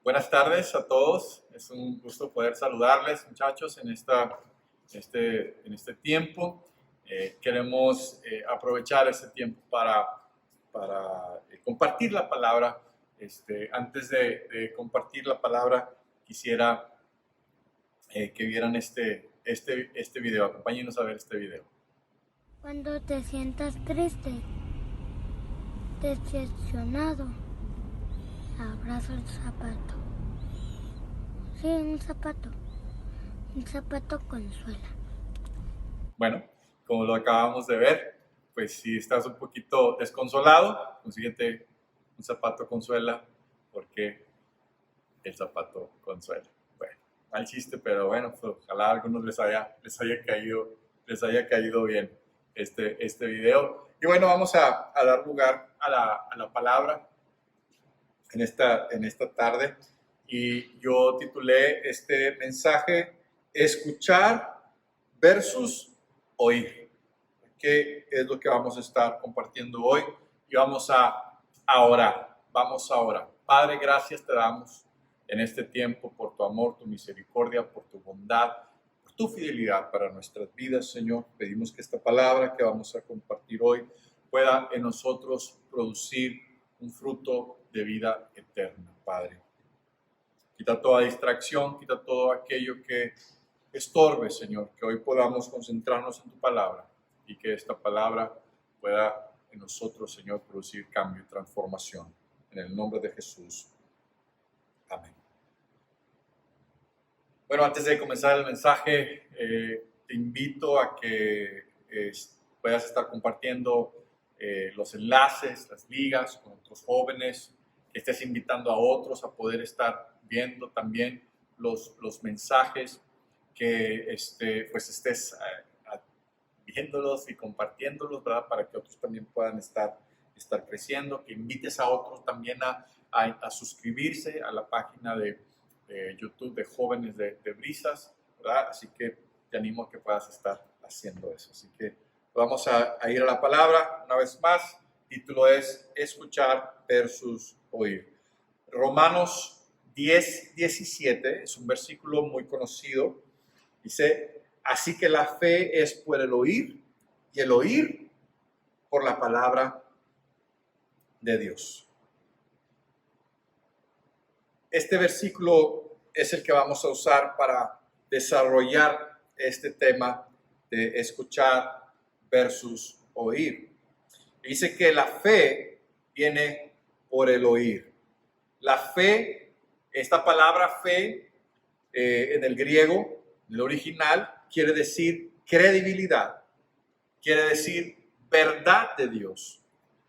Buenas tardes a todos. Es un gusto poder saludarles, muchachos, en este tiempo. Queremos aprovechar este tiempo para compartir la palabra. Antes de compartir la palabra, quisiera que vieran este video. Acompáñenos a ver este video. Cuando te sientas triste, decepcionado, abraza el zapato. Sí, un zapato consuela. Bueno, como lo acabamos de ver, pues si estás un poquito desconsolado, consíguete un zapato consuela, porque el zapato consuela. Bueno, mal chiste, pero bueno, pues, ojalá a algunos les haya caído bien este video. Y bueno, vamos a dar lugar a la palabra en esta tarde. Y yo titulé este mensaje Escuchar versus oír. ¿Qué es lo que vamos a estar compartiendo hoy? Y vamos a orar. Vamos a orar. Padre, gracias te damos en este tiempo por tu amor, tu misericordia, por tu bondad, por tu fidelidad para nuestras vidas, Señor. Pedimos que esta palabra que vamos a compartir hoy pueda en nosotros producir un fruto de vida eterna, Padre. Quita toda distracción, quita todo aquello que estorbe, Señor, que hoy podamos concentrarnos en tu palabra y que esta palabra pueda en nosotros, Señor, producir cambio y transformación. En el nombre de Jesús. Amén. Bueno, antes de comenzar el mensaje, te invito a que puedas estar compartiendo los enlaces, las ligas con otros jóvenes, que estés invitando a otros a poder estar viendo también los mensajes, que pues estés viéndolos y compartiéndolos, ¿verdad? Para que otros también puedan estar creciendo, que invites a otros también a suscribirse a la página de YouTube de Jóvenes de Brisas, ¿verdad? Así que te animo a que puedas estar haciendo eso. Así que vamos a ir a la palabra una vez más. El título es Escuchar versus oír. Romanos 10:17 es un versículo muy conocido. Dice, así que la fe es por el oír y el oír por la palabra de Dios. Este versículo es el que vamos a usar para desarrollar este tema de escuchar versus oír. Dice que la fe viene por el oír. La fe, esta palabra fe en el griego, en el original, quiere decir credibilidad, quiere decir verdad de Dios,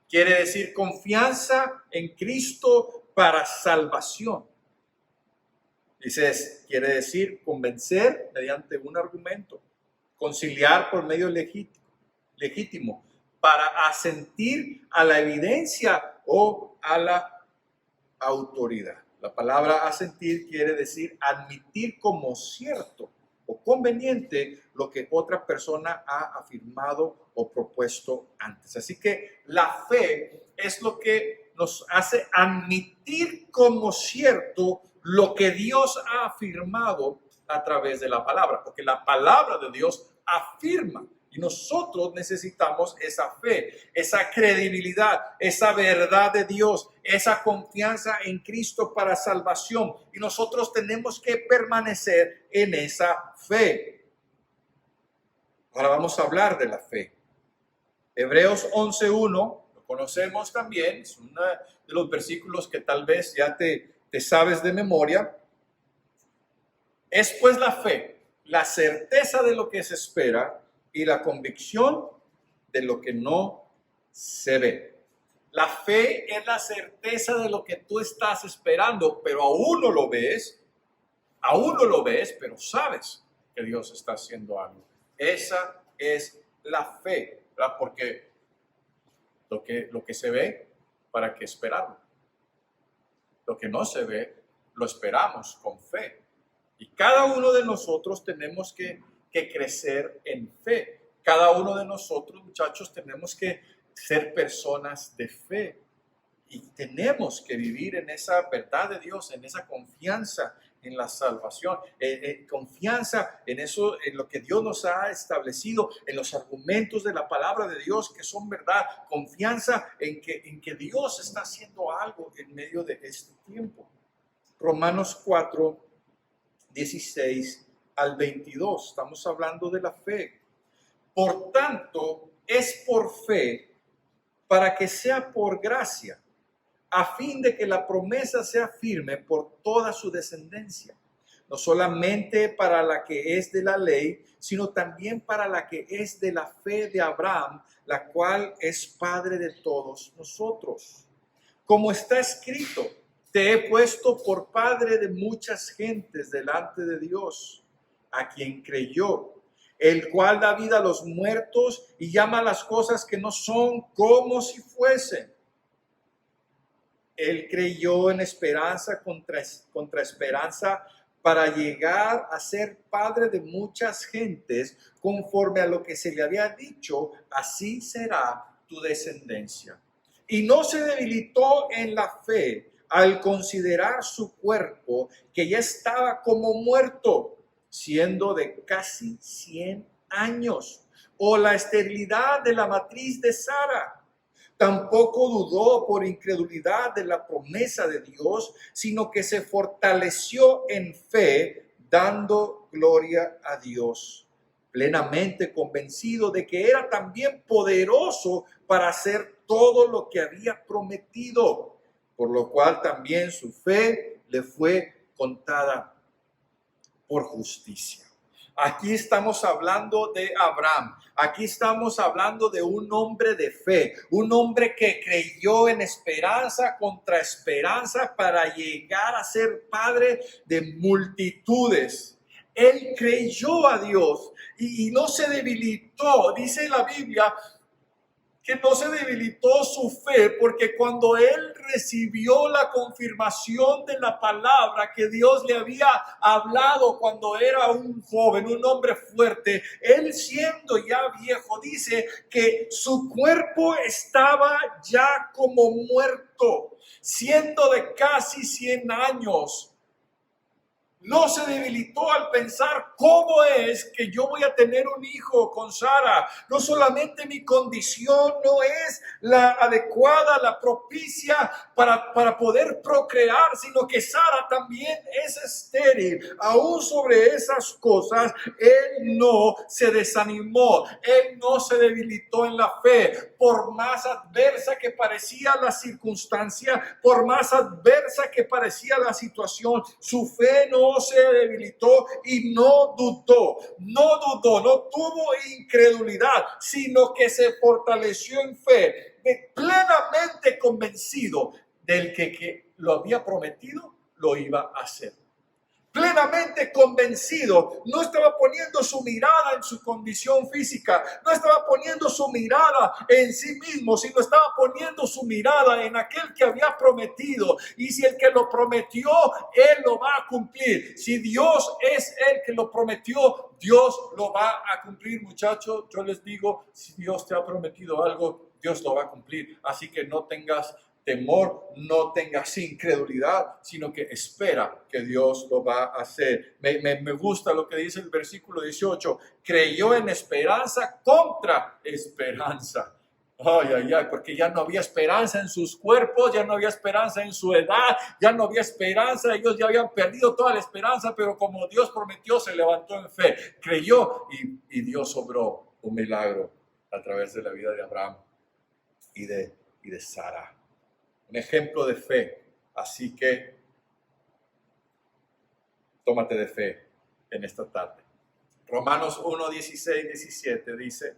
quiere decir confianza en Cristo para salvación. Dice, quiere decir convencer mediante un argumento, conciliar por medio legítimo, para asentir a la evidencia o a la autoridad. La palabra asentir quiere decir admitir como cierto o conveniente lo que otra persona ha afirmado o propuesto antes. Así que la fe es lo que nos hace admitir como cierto lo que Dios ha afirmado a través de la palabra, porque la palabra de Dios afirma. Y nosotros necesitamos esa fe, esa credibilidad, esa verdad de Dios, esa confianza en Cristo para salvación. Y nosotros tenemos que permanecer en esa fe. Ahora vamos a hablar de la fe. Hebreos 11:1, lo conocemos también, es uno de los versículos que tal vez ya te sabes de memoria. Es pues la fe, la certeza de lo que se espera y la convicción de lo que no se ve. La fe es la certeza de lo que tú estás esperando, pero aún no lo ves, pero sabes que Dios está haciendo algo. Esa es la fe, ¿verdad? Porque lo que se ve, ¿para qué esperarlo? Lo que no se ve, lo esperamos con fe. Y cada uno de nosotros tenemos que crecer en fe. Cada uno de nosotros, muchachos, tenemos que ser personas de fe. Y tenemos que vivir en esa verdad de Dios, en esa confianza en la salvación, confianza en eso, en lo que Dios nos ha establecido, en los argumentos de la palabra de Dios que son verdad, confianza en que Dios está haciendo algo en medio de este tiempo. Romanos 4, 16 al 22, estamos hablando de la fe. Por tanto, es por fe para que sea por gracia, a fin de que la promesa sea firme por toda su descendencia, no solamente para la que es de la ley, sino también para la que es de la fe de Abraham, la cual es padre de todos nosotros. Como está escrito, te he puesto por padre de muchas gentes delante de Dios, a quien creyó, el cual da vida a los muertos y llama a las cosas que no son como si fuesen. Él creyó en esperanza contra esperanza para llegar a ser padre de muchas gentes, conforme a lo que se le había dicho, así será tu descendencia. Y no se debilitó en la fe al considerar su cuerpo, que ya estaba como muerto, siendo de casi 100 años, o la esterilidad de la matriz de Sara. Tampoco dudó por incredulidad de la promesa de Dios, sino que se fortaleció en fe, dando gloria a Dios, plenamente convencido de que era también poderoso para hacer todo lo que había prometido, por lo cual también su fe le fue contada por justicia. Aquí estamos hablando de Abraham. Aquí estamos hablando de un hombre de fe, un hombre que creyó en esperanza contra esperanza para llegar a ser padre de multitudes. Él creyó a Dios y no se debilitó. Dice la Biblia que no se debilitó su fe, porque cuando él recibió la confirmación de la palabra que Dios le había hablado cuando era un joven, un hombre fuerte, él siendo ya viejo, dice que su cuerpo estaba ya como muerto, siendo de casi 100 años. No se debilitó al pensar cómo es que yo voy a tener un hijo con Sara. No solamente mi condición no es la adecuada, la propicia para poder procrear, sino que Sara también es estéril. Aún sobre esas cosas, él no se desanimó, él no se debilitó en la fe. Por más adversa que parecía la circunstancia, por más adversa que parecía la situación, su fe no se debilitó y no dudó, no tuvo incredulidad, sino que se fortaleció en fe, plenamente convencido del que lo había prometido, lo iba a hacer. Plenamente convencido, no estaba poniendo su mirada en su condición física, no estaba poniendo su mirada en sí mismo, sino estaba poniendo su mirada en aquel que había prometido. Y si el que lo prometió, él lo va a cumplir. Si Dios es el que lo prometió, Dios lo va a cumplir, muchachos. Yo les digo, si Dios te ha prometido algo, Dios lo va a cumplir. Así que no tengas temor, no tengas incredulidad, sino que espera que Dios lo va a hacer. Me gusta lo que dice el versículo 18, creyó en esperanza contra esperanza. Ay, porque ya no había esperanza en sus cuerpos, ya no había esperanza en su edad, ya no había esperanza, ellos ya habían perdido toda la esperanza, pero como Dios prometió, se levantó en fe, creyó y Dios obró un milagro a través de la vida de Abraham y de Sara. Un ejemplo de fe. Así que tómate de fe en esta tarde. Romanos 1, 16, 17 dice,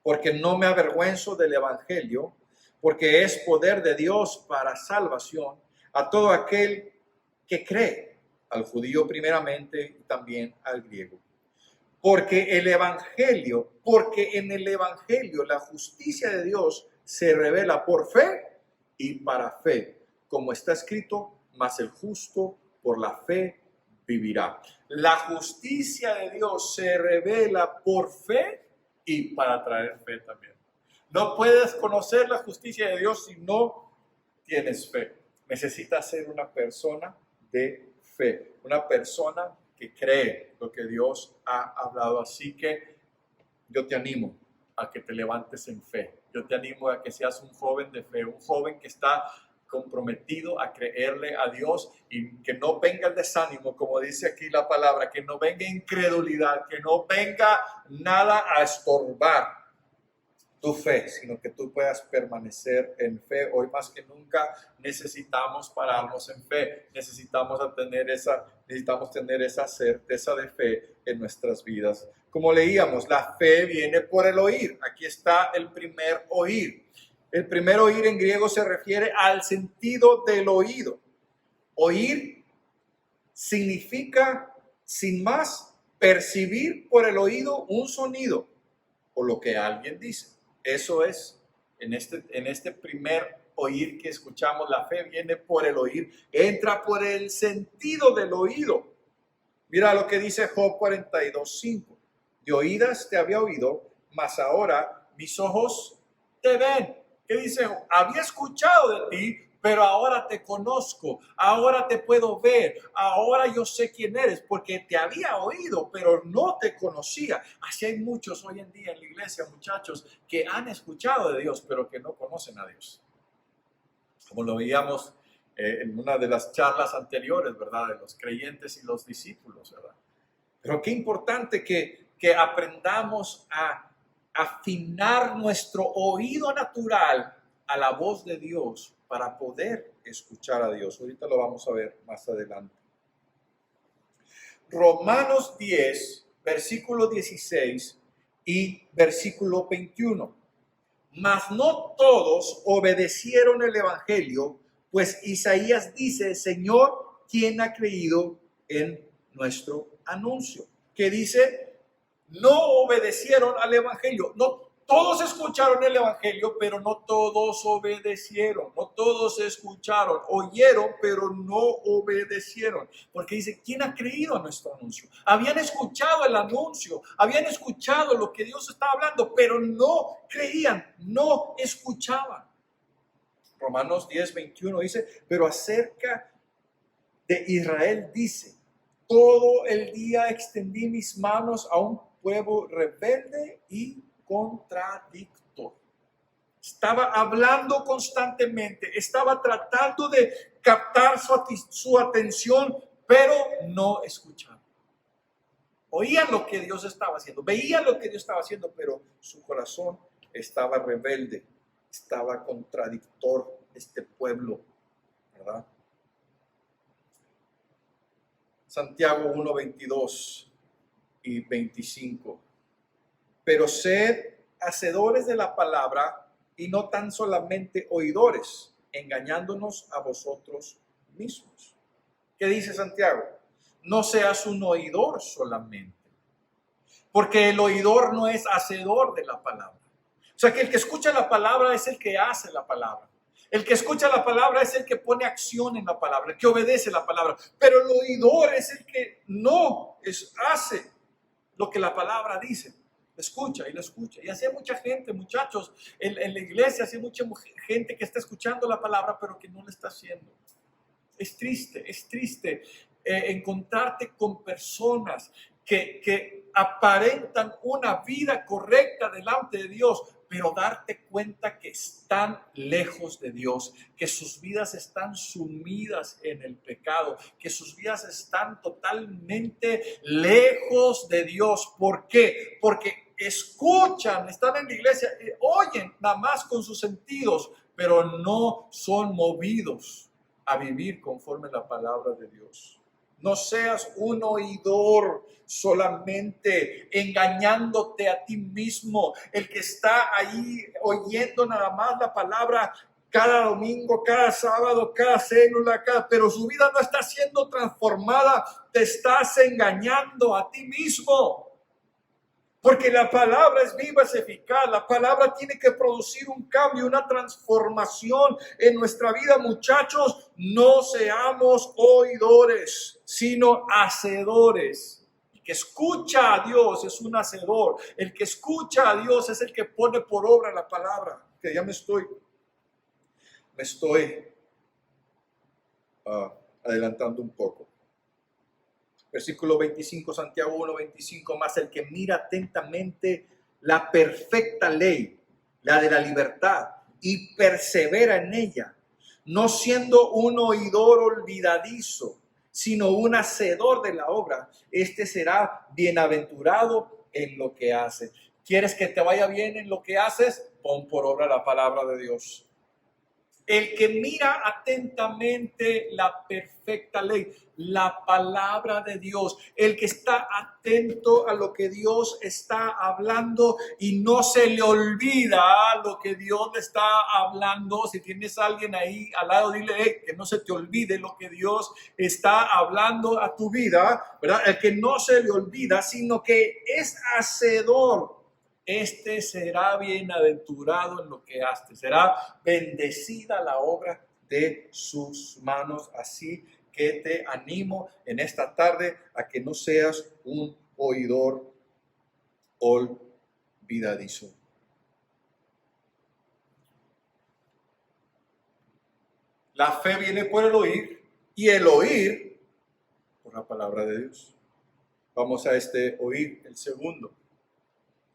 porque no me avergüenzo del evangelio, porque es poder de Dios para salvación a todo aquel que cree, al judío primeramente y también al griego. Porque en el evangelio la justicia de Dios se revela por fe y para fe, como está escrito, mas el justo por la fe vivirá. La justicia de Dios se revela por fe y para traer fe también. No puedes conocer la justicia de Dios si no tienes fe. Necesitas ser una persona de fe, una persona que cree lo que Dios ha hablado. Así que yo te animo a que te levantes en fe. Yo te animo a que seas un joven de fe, un joven que está comprometido a creerle a Dios y que no venga el desánimo, como dice aquí la palabra, que no venga incredulidad, que no venga nada a estorbar tu fe, sino que tú puedas permanecer en fe. Hoy más que nunca necesitamos pararnos en fe, necesitamos tener esa certeza de fe en nuestras vidas. Como leíamos, la fe viene por el oír. Aquí está el primer oír. El primer oír en griego se refiere al sentido del oído. Oír significa, sin más, percibir por el oído un sonido o lo que alguien dice. Eso es, en este primer oír que escuchamos, la fe viene por el oír, entra por el sentido del oído. Mira lo que dice Job 42:5. De oídas te había oído, mas ahora mis ojos te ven. ¿Qué dice? Había escuchado de ti, pero ahora te conozco, ahora te puedo ver, ahora yo sé quién eres, porque te había oído, pero no te conocía. Así hay muchos hoy en día en la iglesia, muchachos, que han escuchado de Dios, pero que no conocen a Dios. Como lo veíamos en una de las charlas anteriores, ¿verdad? De los creyentes y los discípulos, ¿verdad? Pero qué importante que aprendamos a afinar nuestro oído natural a la voz de Dios para poder escuchar a Dios. Ahorita lo vamos a ver más adelante. Romanos 10, versículo 16 y versículo 21. Mas no todos obedecieron el evangelio, pues Isaías dice: Señor, ¿quién ha creído en nuestro anuncio? Que dice, no obedecieron al evangelio. No todos escucharon el evangelio, pero no todos obedecieron. No todos escucharon, oyeron, pero no obedecieron. Porque dice, ¿quién ha creído en nuestro anuncio? Habían escuchado el anuncio, habían escuchado lo que Dios estaba hablando, pero no creían, no escuchaban. Romanos 10, 21 dice, pero acerca de Israel dice, todo el día extendí mis manos a un pueblo rebelde y contradictor. Estaba hablando constantemente, estaba tratando de captar su atención, pero no escuchaban. Oían lo que Dios estaba haciendo, veían lo que Dios estaba haciendo, pero su corazón estaba rebelde, estaba contradictor este pueblo, ¿verdad? Santiago 1, 22 y 25. Pero sed hacedores de la palabra y no tan solamente oidores, engañándonos a vosotros mismos. ¿Qué dice Santiago? No seas un oidor solamente, porque el oidor no es hacedor de la palabra. O sea que el que escucha la palabra es el que hace la palabra. El que escucha la palabra es el que pone acción en la palabra, el que obedece la palabra. Pero el oidor es el que no hace lo que la palabra dice. Escucha y lo escucha. Y así hay mucha gente, muchachos, en la iglesia, así hay mucha gente que está escuchando la palabra, pero que no la está haciendo. Es triste encontrarte con personas que aparentan una vida correcta delante de Dios, pero darte cuenta que están lejos de Dios, que sus vidas están sumidas en el pecado, que sus vidas están totalmente lejos de Dios. ¿Por qué? Porque escuchan, están en la iglesia, oyen nada más con sus sentidos, pero no son movidos a vivir conforme a la palabra de Dios. No seas un oidor solamente, engañándote a ti mismo, el que está ahí oyendo nada más la palabra cada domingo, cada sábado, cada célula, pero su vida no está siendo transformada. Te estás engañando a ti mismo. Porque la palabra es viva, es eficaz. La palabra tiene que producir un cambio, una transformación en nuestra vida. Muchachos, no seamos oidores, sino hacedores. El que escucha a Dios es un hacedor. El que escucha a Dios es el que pone por obra la palabra. Que ya me estoy adelantando un poco. Versículo 25, Santiago 1:25, más el que mira atentamente la perfecta ley, la de la libertad, y persevera en ella, no siendo un oidor olvidadizo, sino un hacedor de la obra, este será bienaventurado en lo que hace. ¿Quieres que te vaya bien en lo que haces? Pon por obra la palabra de Dios. El que mira atentamente la perfecta ley, la palabra de Dios, el que está atento a lo que Dios está hablando y no se le olvida lo que Dios le está hablando. Si tienes a alguien ahí al lado, dile que no se te olvide lo que Dios está hablando a tu vida, ¿verdad? El que no se le olvida, sino que es hacedor. Este será bienaventurado en lo que hace, será bendecida la obra de sus manos. Así que te animo en esta tarde a que no seas un oidor olvidadizo. La fe viene por el oír y el oír por la palabra de Dios. Vamos a este oír, el segundo.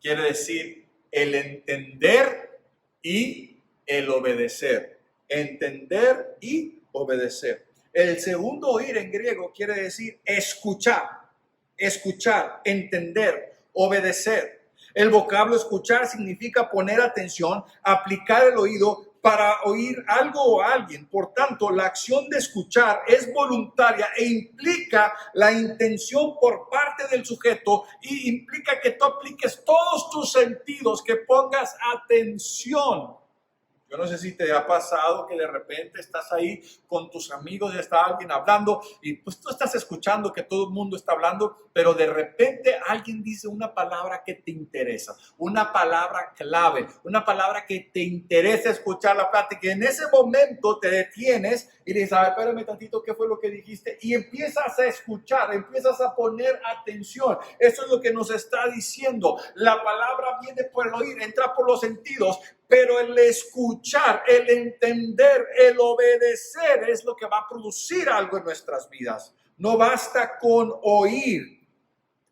Quiere decir el entender y el obedecer. Entender y obedecer. El segundo oír en griego quiere decir escuchar. Escuchar, entender, obedecer. El vocablo escuchar significa poner atención, aplicar el oído para oír algo o alguien. Por tanto, la acción de escuchar es voluntaria e implica la intención por parte del sujeto y implica que tú apliques todos tus sentidos, que pongas atención. Yo no sé si te ha pasado que de repente estás ahí con tus amigos y está alguien hablando y pues tú estás escuchando que todo el mundo está hablando, pero de repente alguien dice una palabra que te interesa, una palabra clave, una palabra que te interesa escuchar la plática. Y en ese momento te detienes y le dices, a ver, espérame tantito, ¿qué fue lo que dijiste? Y empiezas a escuchar, empiezas a poner atención. Eso es lo que nos está diciendo. La palabra viene por el oír, entra por los sentidos, pero el escuchar, el entender, el obedecer es lo que va a producir algo en nuestras vidas. No basta con oír.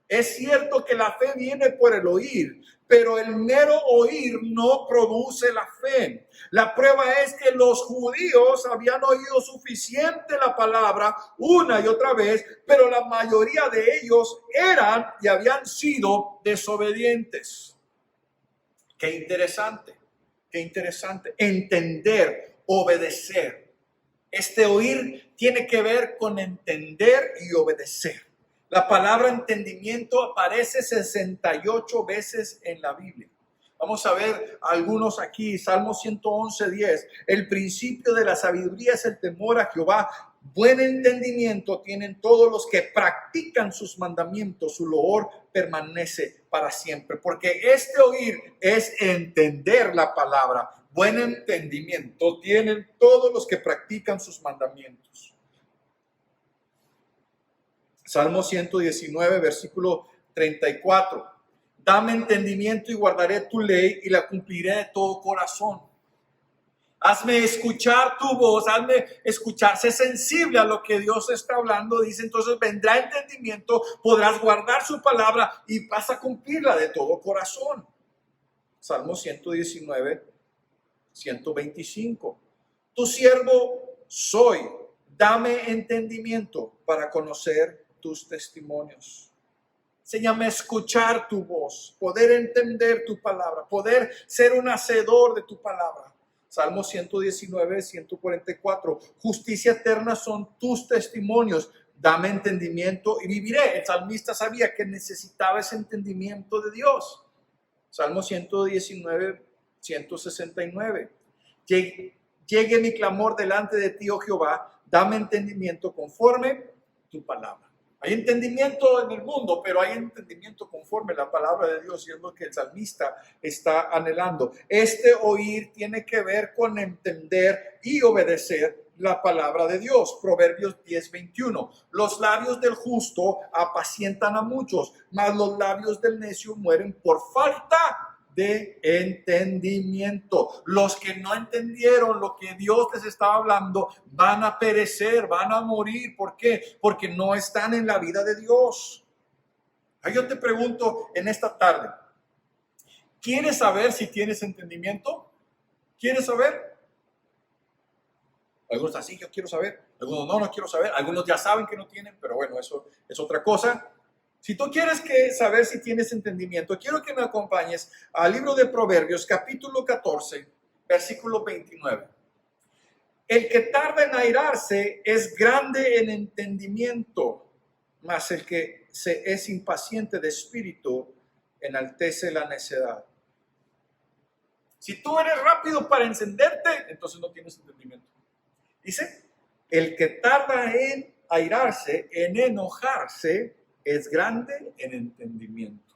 Es cierto que la fe viene por el oír, pero el mero oír no produce la fe. La prueba es que los judíos habían oído suficiente la palabra una y otra vez, pero la mayoría de ellos eran y habían sido desobedientes. Qué interesante. Qué interesante, entender, obedecer. Este oír tiene que ver con entender y obedecer. La palabra entendimiento aparece 68 veces en la Biblia. Vamos a ver algunos aquí. Salmo 111:10. El principio de la sabiduría es el temor a Jehová. Buen entendimiento tienen todos los que practican sus mandamientos. Su loor permanece para siempre. Porque este oír es entender la palabra. Buen entendimiento tienen todos los que practican sus mandamientos. Salmo 119, versículo 34. Dame entendimiento y guardaré tu ley y la cumpliré de todo corazón. Hazme escuchar tu voz, hazme escuchar, sé sensible a lo que Dios está hablando. Dice, entonces vendrá entendimiento, podrás guardar su palabra y vas a cumplirla de todo corazón. Salmo 119, 125. Tu siervo soy, dame entendimiento para conocer tus testimonios. Enséñame a escuchar tu voz, poder entender tu palabra, poder ser un hacedor de tu palabra. Salmo 119, 144. Justicia eterna son tus testimonios. Dame entendimiento y viviré. El salmista sabía que necesitaba ese entendimiento de Dios. Salmo 119, 169. Llegue mi clamor delante de ti, oh Jehová. Dame entendimiento conforme tu palabra. Hay entendimiento en el mundo, pero hay entendimiento conforme la palabra de Dios, y es lo que el salmista está anhelando. Este oír tiene que ver con entender y obedecer la palabra de Dios. Proverbios 10:21. Los labios del justo apacientan a muchos, mas los labios del necio mueren por falta de entendimiento. Los que no entendieron lo que Dios les estaba hablando van a perecer, van a morir. ¿Por qué? Porque no están en la vida de Dios. Ahí yo te pregunto en esta tarde, ¿quieres saber si tienes entendimiento? ¿Quieres saber? Algunos así, yo quiero saber. Algunos no quiero saber. Algunos ya saben que no tienen, pero bueno, eso es otra cosa. Si tú quieres saber si tienes entendimiento, quiero que me acompañes al libro de Proverbios, capítulo 14, versículo 29. El que tarda en airarse es grande en entendimiento, mas el que es impaciente de espíritu enaltece la necedad. Si tú eres rápido para encenderte, entonces no tienes entendimiento. Dice, el que tarda en airarse, en enojarse, es grande en entendimiento.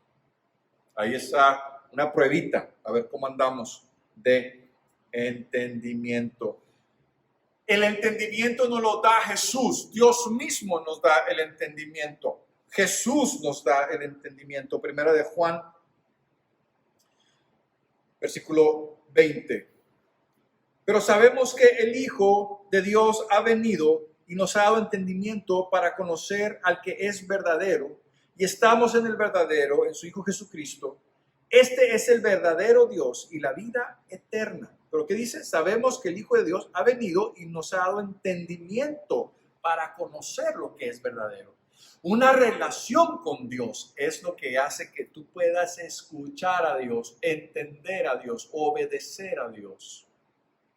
Ahí está una pruebita, a ver cómo andamos de entendimiento. El entendimiento nos lo da Jesús. Dios mismo nos da el entendimiento. Jesús nos da el entendimiento. Primera de Juan, versículo 20. Pero sabemos que el Hijo de Dios ha venido y nos ha dado entendimiento para conocer al que es verdadero, y estamos en el verdadero, en su Hijo Jesucristo. Este es el verdadero Dios y la vida eterna. ¿Pero qué dice? Sabemos que el Hijo de Dios ha venido y nos ha dado entendimiento para conocer lo que es verdadero. Una relación con Dios es lo que hace que tú puedas escuchar a Dios, entender a Dios, obedecer a Dios.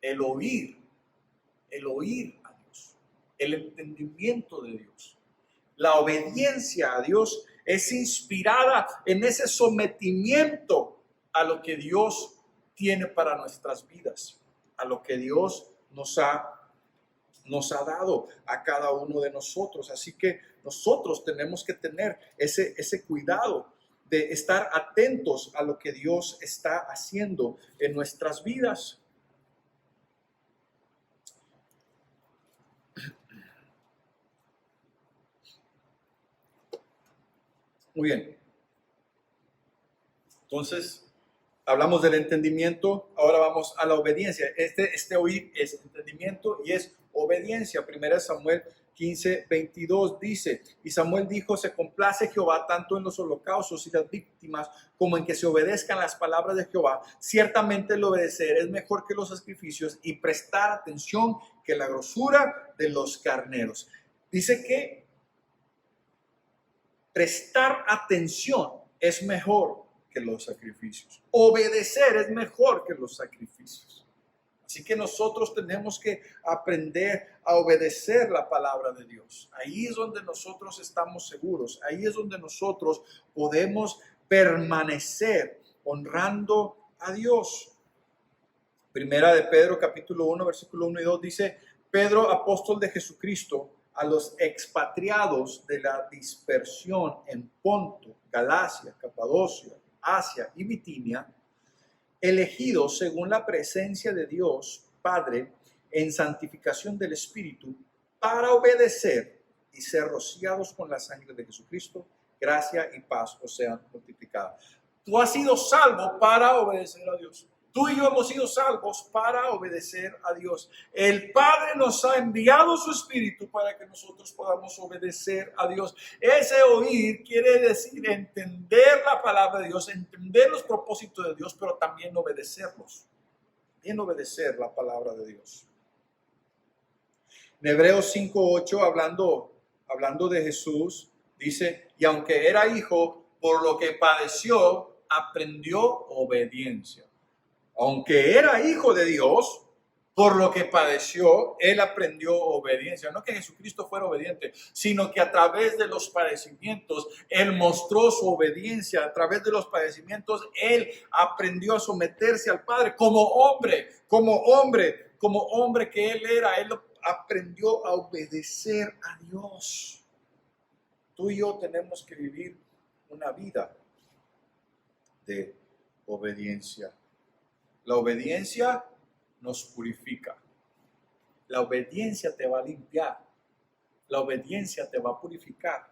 El oír a Dios, el entendimiento de Dios. La obediencia a Dios es inspirada en ese sometimiento a lo que Dios tiene para nuestras vidas, a lo que Dios nos ha dado a cada uno de nosotros. Así que nosotros tenemos que tener ese cuidado de estar atentos a lo que Dios está haciendo en nuestras vidas. Muy bien. Entonces, hablamos del entendimiento, ahora vamos a la obediencia. Este oír es entendimiento y es obediencia. 1 Samuel 15:22 dice, y Samuel dijo, se complace Jehová tanto en los holocaustos y las víctimas como en que se obedezcan las palabras de Jehová. Ciertamente el obedecer es mejor que los sacrificios y prestar atención que la grosura de los carneros. Dice que prestar atención es mejor que los sacrificios. Obedecer es mejor que los sacrificios. Así que nosotros tenemos que aprender a obedecer la palabra de Dios. Ahí es donde nosotros estamos seguros. Ahí es donde nosotros podemos permanecer honrando a Dios. Primera de Pedro, capítulo 1, versículo 1 y 2 dice, Pedro, apóstol de Jesucristo, a los expatriados de la dispersión en Ponto, Galacia, Capadocia, Asia y Bitinia, elegidos según la presencia de Dios Padre en santificación del Espíritu, para obedecer y ser rociados con la sangre de Jesucristo, gracia y paz os sean multiplicadas. Tú has sido salvo para obedecer a Dios. Tú y yo hemos sido salvos para obedecer a Dios. El Padre nos ha enviado su Espíritu para que nosotros podamos obedecer a Dios. Ese oír quiere decir entender la palabra de Dios, entender los propósitos de Dios, pero también obedecerlos. También obedecer la palabra de Dios. En Hebreos 5:8, hablando de Jesús, dice, y aunque era hijo, por lo que padeció, aprendió obediencia. Aunque era hijo de Dios, por lo que padeció, él aprendió obediencia. No que Jesucristo fuera obediente, sino que a través de los padecimientos, él mostró su obediencia. A través de los padecimientos, él aprendió a someterse al Padre como hombre que él era. Él aprendió a obedecer a Dios. Tú y yo tenemos que vivir una vida de obediencia. La obediencia nos purifica. La obediencia te va a limpiar. La obediencia te va a purificar.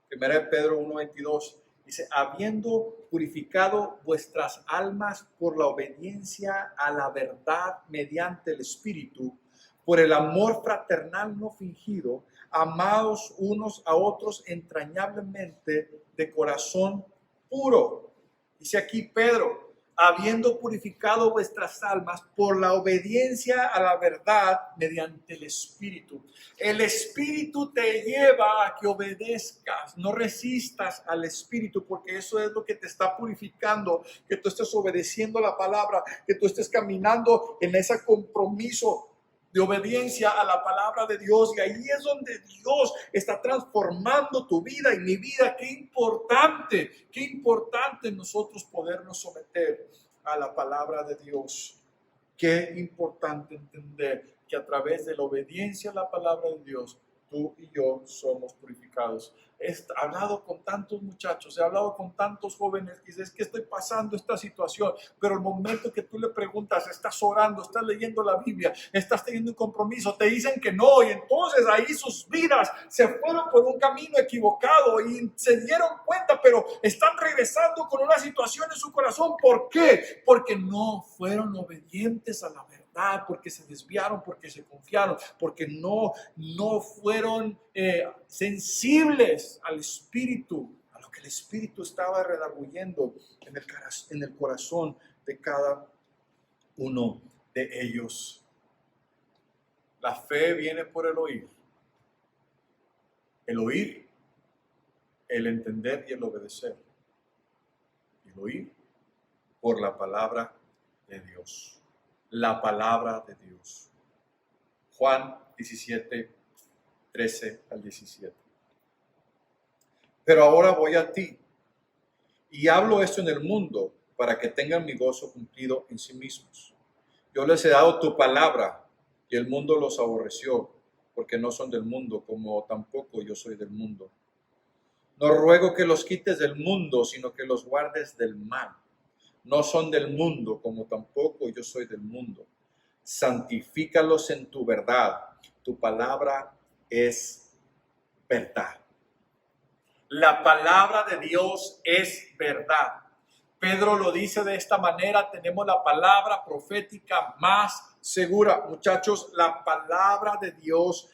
1 Pedro 1:22. Dice, habiendo purificado vuestras almas por la obediencia a la verdad mediante el Espíritu, por el amor fraternal no fingido, amados unos a otros entrañablemente de corazón puro. Dice aquí Pedro, habiendo purificado vuestras almas por la obediencia a la verdad mediante el Espíritu. El Espíritu te lleva a que obedezcas, no resistas al Espíritu, porque eso es lo que te está purificando, que tú estés obedeciendo la palabra, que tú estés caminando en ese compromiso de obediencia a la palabra de Dios, y ahí es donde Dios está transformando tu vida y mi vida. Qué importante nosotros podernos someter a la palabra de Dios. Qué importante entender que a través de la obediencia a la palabra de Dios, tú y yo somos purificados. He hablado con tantos muchachos, he hablado con tantos jóvenes que dicen, es que estoy pasando esta situación, pero el momento que tú le preguntas, estás orando, estás leyendo la Biblia, estás teniendo un compromiso, te dicen que no, y entonces ahí sus vidas se fueron por un camino equivocado y se dieron cuenta, pero están regresando con una situación en su corazón. ¿Por qué? Porque no fueron obedientes a la verdad, porque se desviaron, porque se confiaron, porque no fueron sensibles al Espíritu, a lo que el Espíritu estaba redarguyendo en el corazón de cada uno de ellos. La fe viene por el oír, el entender y el obedecer. El oír por la palabra de Dios. La palabra de Dios. Juan 17, 13 al 17. Pero ahora voy a ti y hablo esto en el mundo para que tengan mi gozo cumplido en sí mismos. Yo les he dado tu palabra y el mundo los aborreció porque no son del mundo, como tampoco yo soy del mundo. No ruego que los quites del mundo, sino que los guardes del mal. No son del mundo, como tampoco yo soy del mundo. Santifícalos en tu verdad. Tu palabra es verdad. La palabra de Dios es verdad. Pedro lo dice de esta manera, tenemos la palabra profética más segura. Muchachos, la palabra de Dios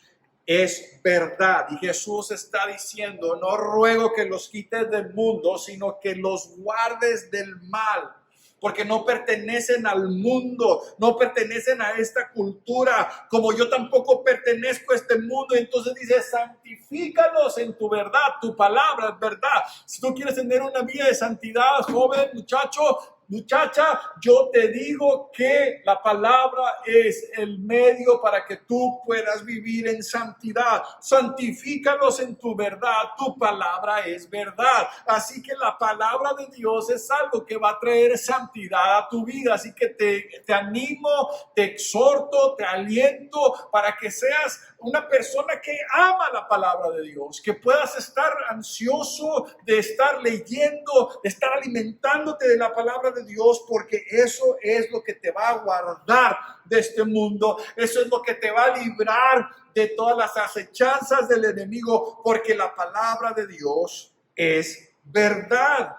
es verdad. Y Jesús está diciendo, no ruego que los quites del mundo, sino que los guardes del mal. Porque no pertenecen al mundo, no pertenecen a esta cultura, como yo tampoco pertenezco a este mundo. Entonces dice, santifícalos en tu verdad, tu palabra es verdad. Si tú quieres tener una vida de santidad, joven, muchacho, muchacha, yo te digo que la palabra es el medio para que tú puedas vivir en santidad. Santifícalos en tu verdad, tu palabra es verdad. Así que la palabra de Dios es algo que va a traer santidad a tu vida. Así que te animo, te exhorto, te aliento para que seas una persona que ama la palabra de Dios, que puedas estar ansioso de estar leyendo, de estar alimentándote de la palabra de Dios, porque eso es lo que te va a guardar de este mundo, eso es lo que te va a librar de todas las acechanzas del enemigo, porque la palabra de Dios es verdad.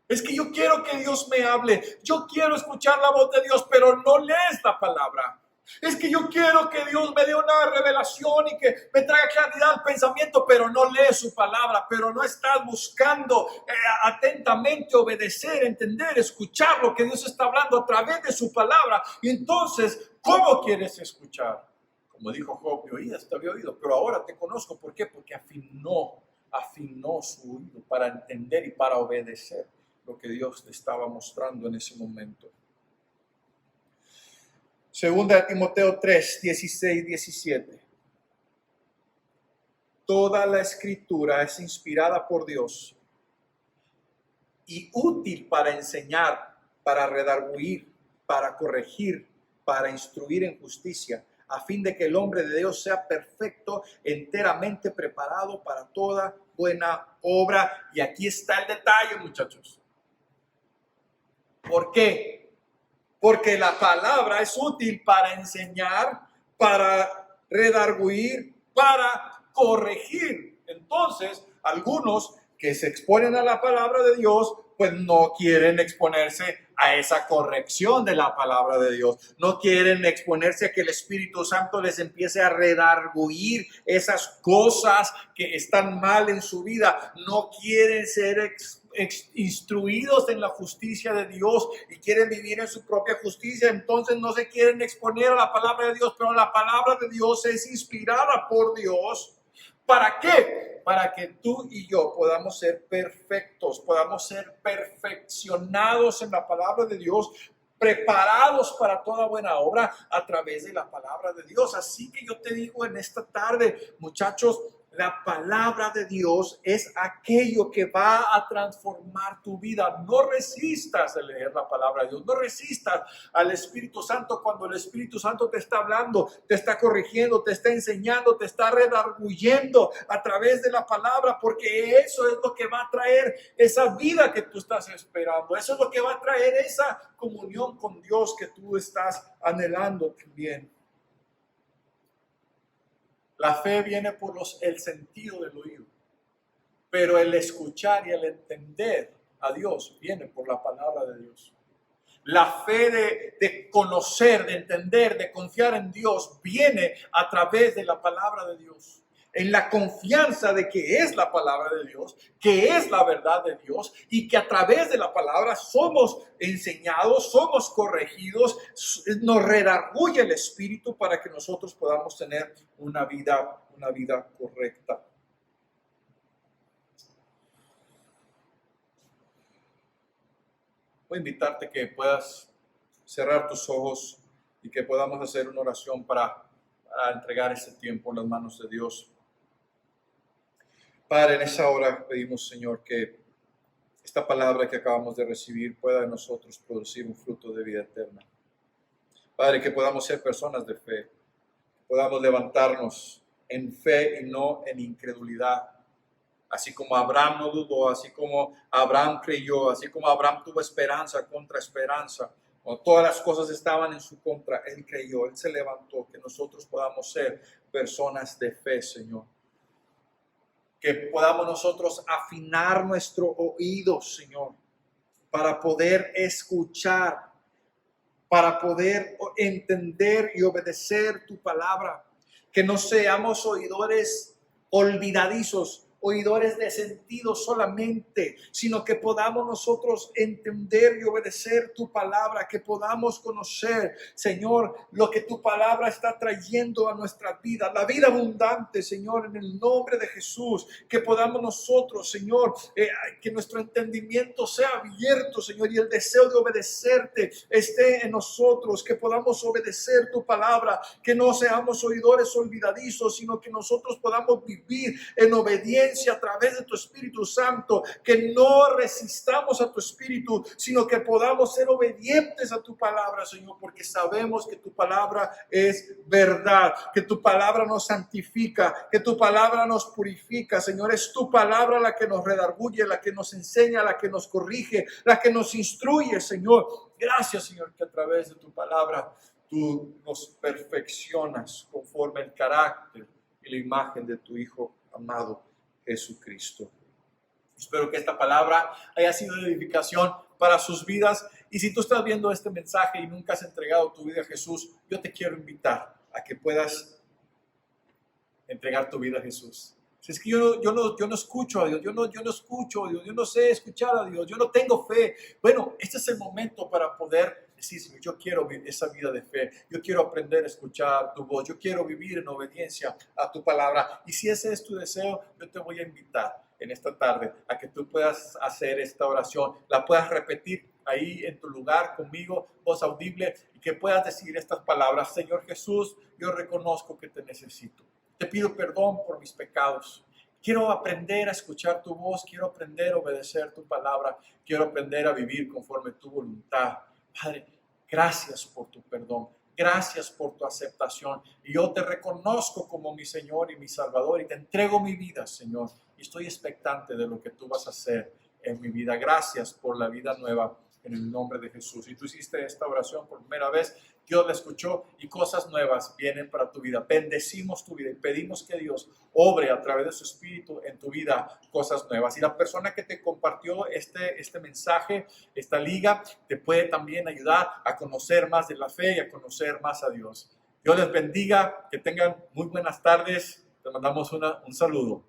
Es que yo quiero que Dios me hable, yo quiero escuchar la voz de Dios, pero no lees la palabra. Es que yo quiero que Dios me dé una revelación y que me traiga claridad al pensamiento, pero no lees su palabra, pero no estás buscando atentamente obedecer, entender, escuchar lo que Dios está hablando a través de su palabra. Y entonces, ¿cómo quieres escuchar? Como dijo Job, te había oído, pero ahora te conozco. ¿Por qué? Porque afinó su oído para entender y para obedecer lo que Dios te estaba mostrando en ese momento. Segunda de Timoteo 3, 16, 17. Toda la escritura es inspirada por Dios y útil para enseñar, para redarguir, para corregir, para instruir en justicia, a fin de que el hombre de Dios sea perfecto, enteramente preparado para toda buena obra. Y aquí está el detalle, muchachos. ¿Por qué? Porque la palabra es útil para enseñar, para redarguir, para corregir. Entonces, algunos que se exponen a la palabra de Dios, pues no quieren exponerse a esa corrección de la palabra de Dios. No quieren exponerse a que el Espíritu Santo les empiece a redarguir esas cosas que están mal en su vida. No quieren ser instruidos en la justicia de Dios y quieren vivir en su propia justicia. Entonces no se quieren exponer a la palabra de Dios, pero la palabra de Dios es inspirada por Dios. ¿Para qué? Para que tú y yo podamos ser perfectos, podamos ser perfeccionados en la palabra de Dios, preparados para toda buena obra a través de la palabra de Dios. Así que yo te digo en esta tarde, muchachos, la palabra de Dios es aquello que va a transformar tu vida. No resistas a leer la palabra de Dios. No resistas al Espíritu Santo cuando el Espíritu Santo te está hablando, te está corrigiendo, te está enseñando, te está redarguyendo a través de la palabra, porque eso es lo que va a traer esa vida que tú estás esperando. Eso es lo que va a traer esa comunión con Dios que tú estás anhelando también. La fe viene por el sentido del oído, pero el escuchar y el entender a Dios viene por la palabra de Dios. La fe de conocer, de entender, de confiar en Dios viene a través de la palabra de Dios. En la confianza de que es la palabra de Dios, que es la verdad de Dios y que a través de la palabra somos enseñados, somos corregidos, nos redarguye el Espíritu para que nosotros podamos tener una vida correcta. Voy a invitarte que puedas cerrar tus ojos y que podamos hacer una oración para entregar este tiempo en las manos de Dios. Padre, en esa hora pedimos, Señor, que esta palabra que acabamos de recibir pueda en nosotros producir un fruto de vida eterna. Padre, que podamos ser personas de fe, que podamos levantarnos en fe y no en incredulidad. Así como Abraham no dudó, así como Abraham creyó, así como Abraham tuvo esperanza contra esperanza. Cuando todas las cosas estaban en su contra, él creyó, él se levantó. Que nosotros podamos ser personas de fe, Señor. Que podamos nosotros afinar nuestro oído, Señor, para poder escuchar, para poder entender y obedecer tu palabra. Que no seamos oidores olvidadizos, oidores de sentido solamente, sino que podamos nosotros entender y obedecer tu palabra, que podamos conocer, Señor, lo que tu palabra está trayendo a nuestra vida, la vida abundante, Señor, en el nombre de Jesús, que podamos nosotros, Señor, que nuestro entendimiento sea abierto, Señor, y el deseo de obedecerte esté en nosotros, que podamos obedecer tu palabra, que no seamos oidores olvidadizos, sino que nosotros podamos vivir en obediencia a través de tu Espíritu Santo, que no resistamos a tu Espíritu, sino que podamos ser obedientes a tu palabra, Señor, porque sabemos que tu palabra es verdad, que tu palabra nos santifica, que tu palabra nos purifica, Señor. Es tu palabra la que nos redarguye, la que nos enseña, la que nos corrige, la que nos instruye, Señor. Gracias, Señor, que a través de tu palabra tú nos perfeccionas conforme el carácter y la imagen de tu Hijo amado Jesucristo. Espero que esta palabra haya sido de edificación para sus vidas. Y si tú estás viendo este mensaje y nunca has entregado tu vida a Jesús, yo te quiero invitar a que puedas entregar tu vida a Jesús. Si es que yo no escucho a Dios, yo no escucho a Dios, yo no sé escuchar a Dios, yo no tengo fe. Bueno, este es el momento para poder decir, Señor, yo quiero vivir esa vida de fe, yo quiero aprender a escuchar tu voz, yo quiero vivir en obediencia a tu palabra. Y si ese es tu deseo, yo te voy a invitar en esta tarde a que tú puedas hacer esta oración, la puedas repetir ahí en tu lugar conmigo, voz audible, y que puedas decir estas palabras: Señor Jesús, yo reconozco que te necesito. Te pido perdón por mis pecados. Quiero aprender a escuchar tu voz, quiero aprender a obedecer tu palabra, quiero aprender a vivir conforme tu voluntad. Padre, gracias por tu perdón, gracias por tu aceptación. Y yo te reconozco como mi Señor y mi Salvador y te entrego mi vida, Señor. Y estoy expectante de lo que tú vas a hacer en mi vida. Gracias por la vida nueva en el nombre de Jesús. Si tú hiciste esta oración por primera vez, Dios la escuchó y cosas nuevas vienen para tu vida. Bendecimos tu vida y pedimos que Dios obre a través de su Espíritu en tu vida cosas nuevas. Y la persona que te compartió este mensaje, esta liga, te puede también ayudar a conocer más de la fe y a conocer más a Dios. Dios les bendiga, que tengan muy buenas tardes. Te mandamos un saludo.